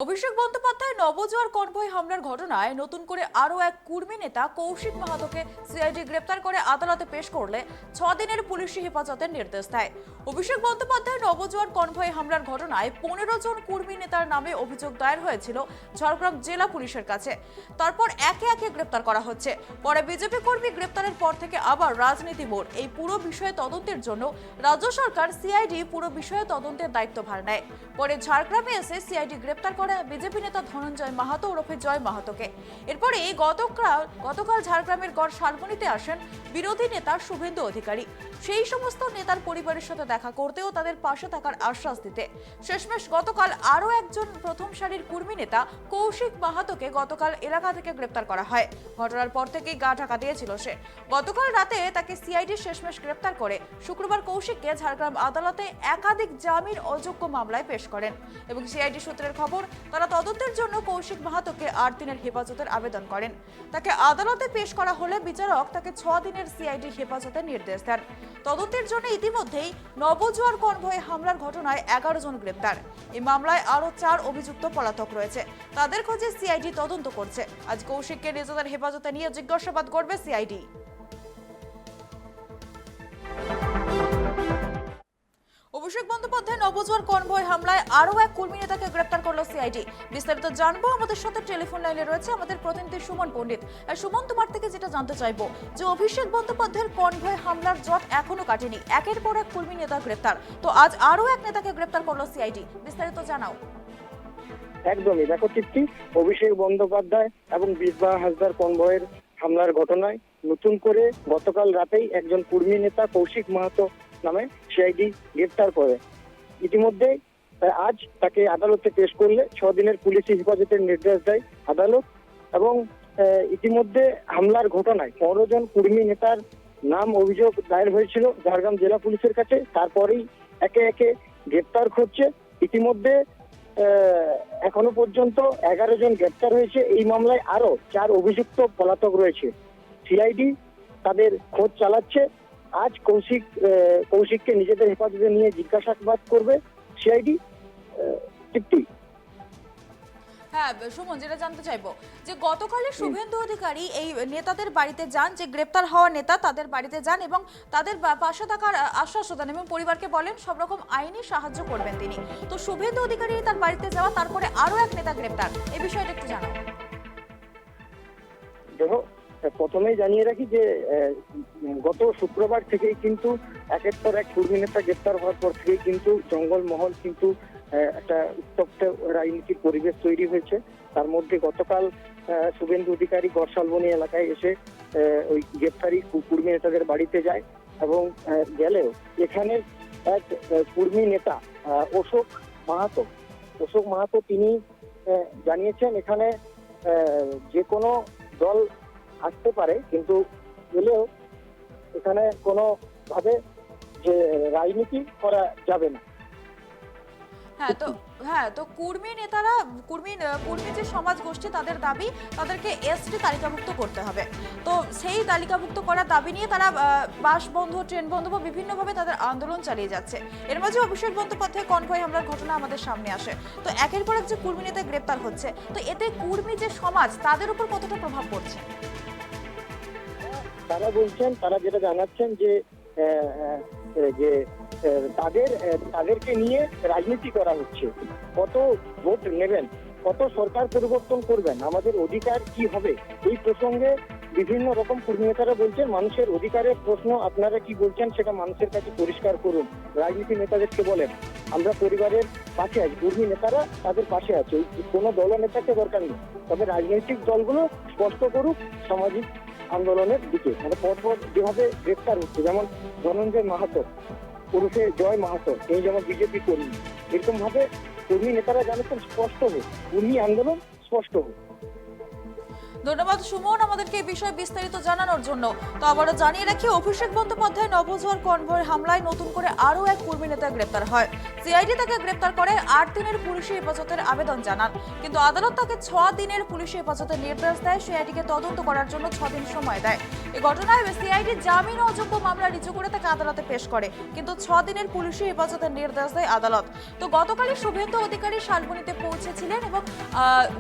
Abhishek Bandyopadhyay নবজোয়ার convoy হামলার ঘটনায় নতুন করে আরও এক কুর্মী নেতা কৌশিক মাহাতোকে সিআইডি গ্রেপ্তার করে আদালতে পেশ করলে 6 দিনের পুলিশি হেফাজতের নির্দেশ দেয়। অভিষেক বন্দ্যোপাধ্যায় নবজোয়ার কনভয় হামলার ঘটনায় 15 জন কুর্মী নেতার নামে অভিযোগ দায়ের হয়েছিল ঝাড়গ্রাম জেলা পুলিশের কাছে। তারপর একে একে গ্রেপ্তার করা হচ্ছে। পরে বিজেপি কর্মী গ্রেপ্তারের পর থেকে আবার রাজনীতি মোড়। এই পুরো বিষয়ে তদন্তের জন্য রাজ্য সরকার সিআইডি পুরো বিষয়ে তদন্তের দায়িত্বভার নেয়। পরে ঝাড়গ্রামে এসে সিআইডি গ্রেপ্তার করে বিজেপি নেতা ধনঞ্জয় মাহাতো ওরফে জয় মাহাতোকে। এরপরে গতকাল ঝাড়গ্রামের গড় শালবনীতে আসেন বিরোধী নেতা শুভেন্দু অধিকারী। সেই সমস্ত নেতার পরিবারের সাথে দেখা করতেও তাদের পাশে থাকার আশ্বাস দিতে শেষমেশ গতকাল আরও একজন প্রথম সারির কর্মী নেতা কৌশিক মাহাতোকে গতকাল এলাকা থেকে গ্রেপ্তার করা হয়। ঘটনার পর থেকেই গা ঢাকা দিয়েছিল সে। গতকাল রাতে তাকে সিআইডি শেষমেশ গ্রেপ্তার করে শুক্রবার কৌশিককে ঝাড়গ্রাম আদালতে একাধিক জামিন অযোগ্য মামলায় পেশ করেন এবং সিআইডি সূত্রের খবর তারা তদন্তের জন্য কৌশিক মাহাতোকে 8 দিনের হেফাজতের আবেদন করেন। তাকে আদালতে পেশ করা হলে বিচারক তাকে 6 দিনের সিআইডি হেফাজতের নির্দেশ দেন। তদন্তের জন্য ইতিমধ্যেই নবজোয়ার কনভয়ে হামলার ঘটনায় 11 জন গ্রেপ্তার। এই মামলায় আরও 4 অভিযুক্ত পলাতক রয়েছে। তাদের খোঁজে সিআইডি তদন্ত করছে। আজ কৌশিককে নিজেদের হেফাজতে নিয়ে জিজ্ঞাসাবাদ করবে সিআইডি। অভিষেক বন্দ্যোপাধ্যায় নবজোয়ার কনভয় হামলায় আরও এক কর্মী নেতাকে গ্রেপ্তার করলো সিআইডি। বিস্তারিত জানবো আমাদের সাথে টেলিফোন লাইনে রয়েছে আমাদের প্রতিনিধি সুমন পণ্ডিত। সুমন, তোমার থেকে যেটা জানতে চাইবো যে অভিষেক বন্দ্যোপাধ্যায়ের কনভয় হামলার জট এখনো কাটেনি, একের পর এক কর্মী নেতা গ্রেপ্তার, তো আজ আরও এক নেতাকে গ্রেপ্তার করলো সিআইডি, বিস্তারিত জানাও। একদমই, দেখো চিত্তি, অভিষেক বন্দ্যোপাধ্যায় এবং বিজবা হাসদার কনভয়ের হামলার ঘটনায় নতুন করে গতকাল রাতেই একজন কর্মী নেতা কৌশিক মাহাতো নামে সিআইডি গ্রেপ্তার করে। ইতিমধ্যে আজ তাকে আদালতে পেশ করলে 6 দিনের পুলিশি হেফাজতের নির্দেশ দেয় আদালত। এবং ইতিমধ্যে হামলার ঘটনায় 15 জন কর্মী নেতার নাম অভিযোগ দায়ের হয়েছিল ঝাড়গ্রাম জেলা পুলিশের কাছে। তারপরেই একে একে গ্রেপ্তার হচ্ছে। ইতিমধ্যে এখনো পর্যন্ত 11 জন গ্রেপ্তার হয়েছে। এই মামলায় আরো 4 অভিযুক্ত পলাতক রয়েছে। সিআইডি তাদের খোঁজ চালাচ্ছে। আজ কৌশিককে নিজেদের হেফাজতে নিয়ে জিজ্ঞাসাবাদ করবে সিআইডি। তৃপ্তি। হ্যাঁ সুমন, যেটা জানতে চাইবো যে গতকালে শুভেন্দু অধিকারী এই নেতাদের বাড়িতে যান, যে গ্রেপ্তার হওয়া নেতা তাদের বাড়িতে যান এবং তাদের পাশে থাকার আশ্বাস দেন এবং পরিবারকে বলেন সব রকম আইনি সাহায্য করবেন তিনি। তো শুভেন্দু অধিকারী তার বাড়িতে যাওয়া, তারপরে আরো এক নেতা গ্রেপ্তার, এই বিষয়টা একটু জানাও। দেখো, প্রথমেই জানিয়ে রাখি যে গত শুক্রবার থেকেই কিন্তু একের পর এক কর্মী নেতা গ্রেপ্তার হওয়ার পর থেকেই কিন্তু জঙ্গলমহল কিন্তু একটা উত্তপ্ত রাজনীতির পরিবেশ তৈরি হয়েছে। তার মধ্যে গতকাল শুভেন্দু অধিকারী গড়শালবনী এলাকায় এসে ওই গ্রেপ্তারি কর্মী নেতাদের বাড়িতে যায় এবং গেলেও এখানে এক কর্মী নেতা অশোক মাহাতো তিনি জানিয়েছেন এখানে যে কোনো দল আসতে পারে, কিন্তু এলেও এখানে কোনো ভাবে যে রাজনীতি করা যাবে না। হ্যাঁ তো কর্মী নেতারা কর্মী যে সমাজ গোষ্ঠী তাদের দাবি তাদেরকে এসটি তালিকাভুক্ত করতে হবে। তো সেই তালিকাভুক্ত করার দাবি নিয়ে তারা বাস বন্ধ, ট্রেন বন্ধ বা বিভিন্নভাবে তাদের আন্দোলন চালিয়ে যাচ্ছে। এর মাঝে অভিষেক বন্দ্যোপাধ্যায় কনভয় হামলার ঘটনা আমাদের সামনে আসে। তো একের পর এক যে কর্মী নেতা গ্রেপ্তার হচ্ছে, তো এতে কর্মী যে সমাজ তাদের উপর কতটা প্রভাব পড়ছে? তারা বলছেন, তারা যেটা জানাচ্ছেন যে তাদেরকে নিয়ে রাজনীতি করা হচ্ছে। কত ভোট নেবেন, কত সরকার পরিবর্তন করবেন, আমাদের অধিকার কি হবে, এই প্রসঙ্গে বিভিন্ন রকম কর্মী নেতারা বলছেন মানুষের অধিকারের প্রশ্ন আপনারা কি বলছেন সেটা মানুষের কাছে পরিষ্কার করুন। রাজনীতি নেতাদেরকে বলেন আমরা পরিবারের পাশে আছি, কর্মী নেতারা তাদের পাশে আছে, কোনো দল নেতাকে দরকার নেই, তবে রাজনৈতিক দলগুলো স্পষ্ট করুক সামাজিক আন্দোলনের দিকে। মানে পরপর যেভাবে গ্রেপ্তার হচ্ছে, যেমন ধনঞ্জয় মাহাতো ওরফে জয় মাহাতো, এই যেমন বিজেপি কর্মী, এরকম ভাবে কর্মী নেতারা জানাচ্ছেন স্পষ্ট হোক, কর্মী আন্দোলন স্পষ্ট হোক। ধন্যবাদ সুমন আমাদেরকে এই বিষয়ে বিস্তারিত জানানোর জন্য। তো আবারও জানিয়ে রাখি, অভিষেক বন্দ্যোপাধ্যায় নবজোয়ার কনভয়ের হামলায় নতুন করে আরও এক কর্মী নেতা গ্রেপ্তার হয়। সিআইডি তাকে গ্রেপ্তার করে 8 দিনের পুলিশি হেফাজতের আবেদন জানান, কিন্তু আদালত তাকে 6 দিনের পুলিশি হেফাজতের নির্দেশ দেয়। সিআইডিকে তদন্ত করার জন্য 6 দিন সময় দেয়। এই ঘটনায় সিআইডি জামিন অযোগ্য মামলা রিজু করে তাকে আদালতে পেশ করে, কিন্তু 6 দিনের পুলিশি হেফাজতের নির্দেশ দেয় আদালত। তো গতকালই শুভেন্দু অধিকারী শালবনীতে পৌঁছেছিলেন এবং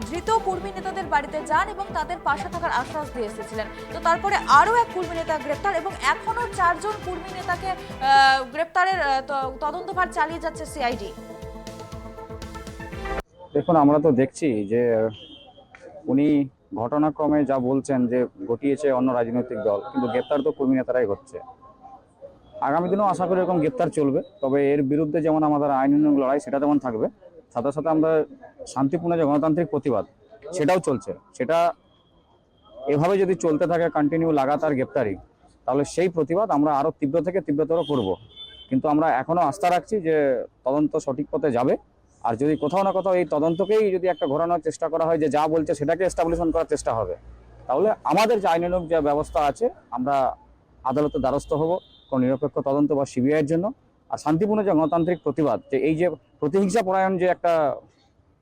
ধৃত কর্মী নেতাদের বাড়িতে যান এবং তাদের পাশে থাকার আশ্বাস দিয়ে এসেছিলেন। তো তারপরে আরও এক কর্মী নেতা গ্রেপ্তার এবং এখনো 4 জন কর্মী নেতাকে গ্রেপ্তারের তদন্তভার চালিয়ে যাচ্ছে সিআইডি। দেখুন, আমরা তো দেখছি যে উনি ঘটনাক্রমে যা বলছেন যে ঘটিয়েছে অন্য রাজনৈতিক দল, কিন্তু গ্রেপ্তার তো কর্মী নেতারাই হচ্ছে। আগামী দিনেও আশা করি এরকম গ্রেপ্তার চলবে। তবে এর বিরুদ্ধে যেমন আমাদের আইনানুগ লড়াই সেটা যেমন থাকবে, সাথে সাথে আমরা শান্তিপূর্ণ যে গণতান্ত্রিক প্রতিবাদ সেটাও চলছে। সেটা এভাবে যদি চলতে থাকে কন্টিনিউ লাগাতার গ্রেপ্তারি, তাহলে সেই প্রতিবাদ আমরা আরও তীব্র থেকে তীব্রতর করব। কিন্তু আমরা এখনো আস্থা রাখছি যে তদন্ত সঠিক পথে যাবে। আর যদি কোথাও না কোথাও এই তদন্তকেই যদি একটা ঘোরানোর চেষ্টা করা হয়, যে যা বলছে সেটাকে এস্টাবলিশমেন্ট করার চেষ্টা হবে, তাহলে আমাদের যে আইনানুগ যে ব্যবস্থা আছে আমরা আদালতের দ্বারস্থ হব কোনো নিরপেক্ষ তদন্ত বা সিবিআইয়ের জন্য। আর শান্তিপূর্ণ যে গণতান্ত্রিক প্রতিবাদ, যে এই যে প্রতিহিংসা পরায়ণ যে একটা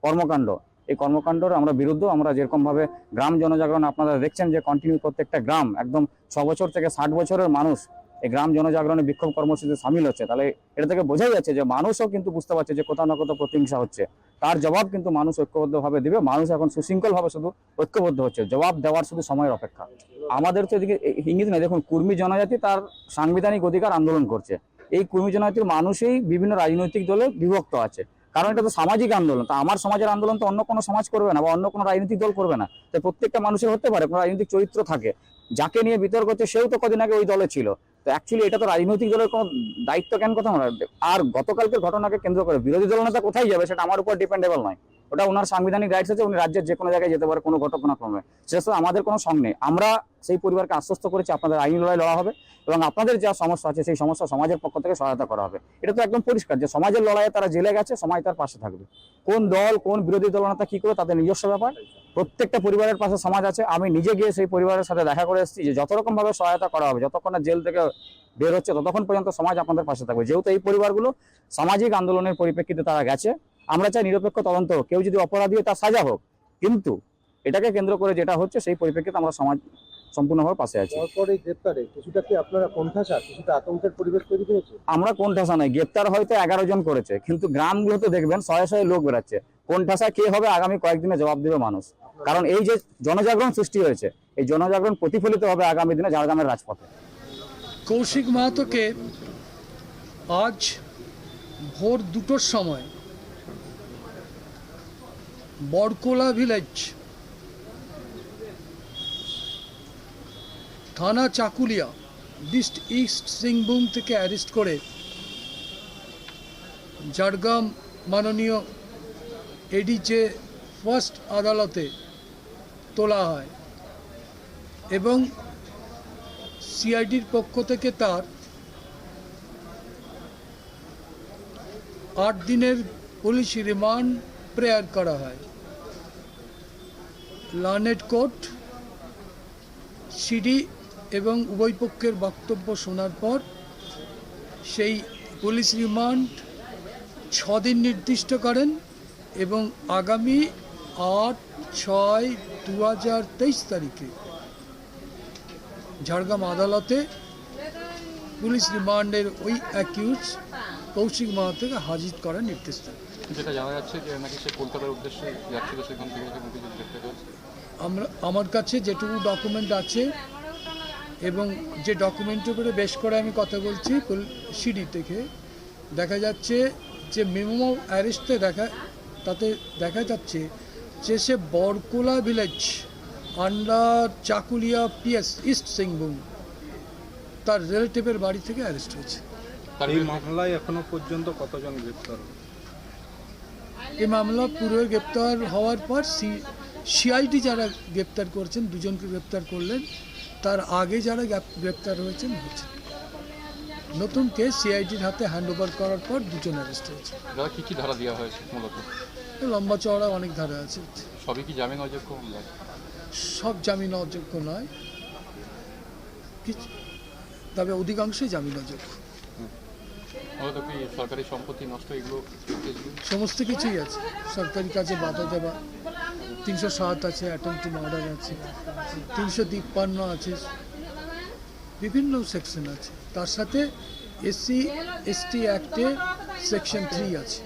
কর্মকাণ্ড, এই কর্মকাণ্ডের আমরা বিরুদ্ধ। আমরা যেরকমভাবে গ্রাম জনজাগরণ আপনারা দেখছেন যে কন্টিনিউ প্রত্যেকটা গ্রাম একদম 6 বছর থেকে 60 বছরের মানুষ এই গ্রাম জনজাগরণে বিক্ষোভ কর্মসূচিতে সামিল হচ্ছে, তাহলে এটা থেকে বোঝাই যাচ্ছে যে মানুষও কিন্তু বুঝতে পারছে যে কোথাও না কোথাও প্রতিহিংসা হচ্ছে। তার জবাব কিন্তু মানুষ ঐক্যবদ্ধভাবে দিবে। মানুষ এখন সুশৃঙ্খলভাবে শুধু ঐক্যবদ্ধ হচ্ছে, জবাব দেওয়ার শুধু সময়ের অপেক্ষা। আমাদের তো এদিকে ইঙ্গিত নেই। দেখুন, কর্মী জনজাতি তার সাংবিধানিক অধিকার আন্দোলন করছে। এই কর্মী জনজাতির মানুষই বিভিন্ন রাজনৈতিক দলে বিভক্ত আছে, কারণ এটা তো সামাজিক আন্দোলন। তা আমার সমাজের আন্দোলন তো অন্য কোনো সমাজ করবে না বা অন্য কোনো রাজনৈতিক দল করবে না। তো প্রত্যেকটা মানুষের হতে পারে কোনো রাজনৈতিক চরিত্র থাকে, যাকে নিয়ে বিতর্ক হচ্ছে সেও তো কদিন আগে ওই দলে ছিল। তো অ্যাকচুয়ালি এটা তো রাজনৈতিক দলের কোনো দায়িত্ব কেন কথা আমরা। আর গতকালকের ঘটনাকে কেন্দ্র করে বিরোধী দল নেতা কোথায় যাবে সেটা আমার উপর ডিপেন্ডেবল নয়। ওটা ওনার সাংবিধানিক রাইটস আছে, উনি রাজ্যের যে কোনো জায়গায় যেতে পারে কোনো ঘটনাক্রমে। সেটা তো আমাদের কোনো সঙ্গ নেই। আমরা সেই পরিবারকে আশ্বস্ত করেছি আপনাদের আইনি লড়াই লড়া হবে এবং আপনাদের যা সমস্যা আছে সেই সমস্যা সমাজের পক্ষ থেকে সহায়তা করা হবে। এটা তো একদম পরিষ্কার যে সমাজের লড়াইয়ে তারা জেলে গেছে, সমাজ তার পাশে থাকবে। কোন দল কোন বিরোধী দলনেতা কি করে তাদের নিজস্ব ব্যাপার। প্রত্যেকটা পরিবারের পাশে সমাজ আছে। আমি নিজে গিয়ে সেই পরিবারের সাথে দেখা করে এসেছি যে যত রকম ভাবে সহায়তা করা হবে, যতক্ষণ না জেল থেকে বের হচ্ছে ততক্ষণ পর্যন্ত সমাজ আপনাদের পাশে থাকবে। যেহেতু এই পরিবারগুলো সামাজিক আন্দোলনের পরিপ্রেক্ষিতে তারা গেছে, আমরা চাই নিরপেক্ষ তদন্ত, কেউ যদি অপরাধী হয় তার সাজা হোক, কিন্তু এটাকে কেন্দ্র করে যেটা হচ্ছে সেই পরিপ্রেক্ষিতে আমরা সমাজ সম্পূর্ণভাবে পাশে আছি। তারপরে গ্রেপ্তারে কিছুটা কি আপনারা কোণঠাসা, কিছুটা আতঙ্কের পরিবেশ তৈরি হয়েছে? আমরা কোণঠাসা নয়, গ্রেপ্তার হয়তো 11 জন করেছে, কিন্তু গ্রামগুলোতে দেখবেন শয়ে শয়ে লোক বেরাচ্ছে। কোণঠাসা কে হবে আগামী কয়েকদিনে জবাব দেবে মানুষ। কারণ এই যে জনজাগরণ সৃষ্টি হয়েছে, এই জনজাগরণ প্রতিফলিত হবে আগামী দিনে ঝাড়গ্রামের রাজপথে। কৌশিক মাহাতোকে আজ ভোর 2টোর সময় বরকোলা ভিলেজ থানা চাকুলিয়া ইস্ট সিংভূম থেকে অ্যারেস্ট করে ঝাড়গ্রাম মাননীয় এডিজে ফার্স্ট আদালতে তোলা হয় এবং সিআইডির পক্ষ থেকে তার 8 দিনের পুলিশ রিমান্ড প্রেয়ার করা হয়। লার্নেড কোর্ট সিডি এবং উভয় পক্ষের বক্তব্য শোনার পর সেই পুলিশ রিমান্ড 6 দিন নির্দিষ্ট করেন এবং আগামী 8/6/2023 তারিখে ঝাড়গ্রাম আদালতে পুলিশ রিমান্ডের ওই অ্যাকিউজ কৌশিক মাহাতোকে হাজির করার নির্দেশ দেন। যেটা জানা যাচ্ছে যে নাকি সে কলকাতার উদ্দেশ্যে যাচ্ছিল, সেখান থেকে আমার কাছে যেটুকু ডকুমেন্ট আছে এবং যে ডকুমেন্টের উপরে বেশ করে আমি কথা বলছি, সিডি থেকে দেখা যাচ্ছে যে মেমো অ্যারেস্টে তাতে দেখা যাচ্ছে যে সে Borkola village under Chakulia PS east Singhbhum তার রিলেটিভের বাড়ি থেকে অ্যারেস্ট হয়েছে। এই মামলায় এখনো পর্যন্ত কতজন গ্রেপ্তার? এই মামলা পুরো গ্রেপ্তার হওয়ার পর সিআইডি যারা গ্রেপ্তার করেছেন 2 জনকে গ্রেপ্তার করলেন, তার আগে যারা গ্রেপ্তার হয়েছেন নতুন কেস সিআইডির হাতে হ্যান্ড ওভার করার পর 2 জন অ্যারেস্ট হয়েছে। কি কি ধারা দেওয়া হয়েছে? মূলত লম্বা চওড়া অনেক ধারা আছে। সবই কি জামিন অযোগ্য? সব জামিন অযোগ্য নয়, কিছু তবে অধিকাংশই জামিন অযোগ্য। মূলত কি সরকারি সম্পত্তি নষ্ট এগুলো কেসগুলো? সমস্ত কিছুই আছে, সরকারি কাজে বাধা দেওয়া 307 আছে, অ্যাটেম্প টু মার্ডার আছে, 353 আছে, বিভিন্ন সেকশন আছে। তার সাথে SC/ST অ্যাক্টে সেকশন 3 আছে।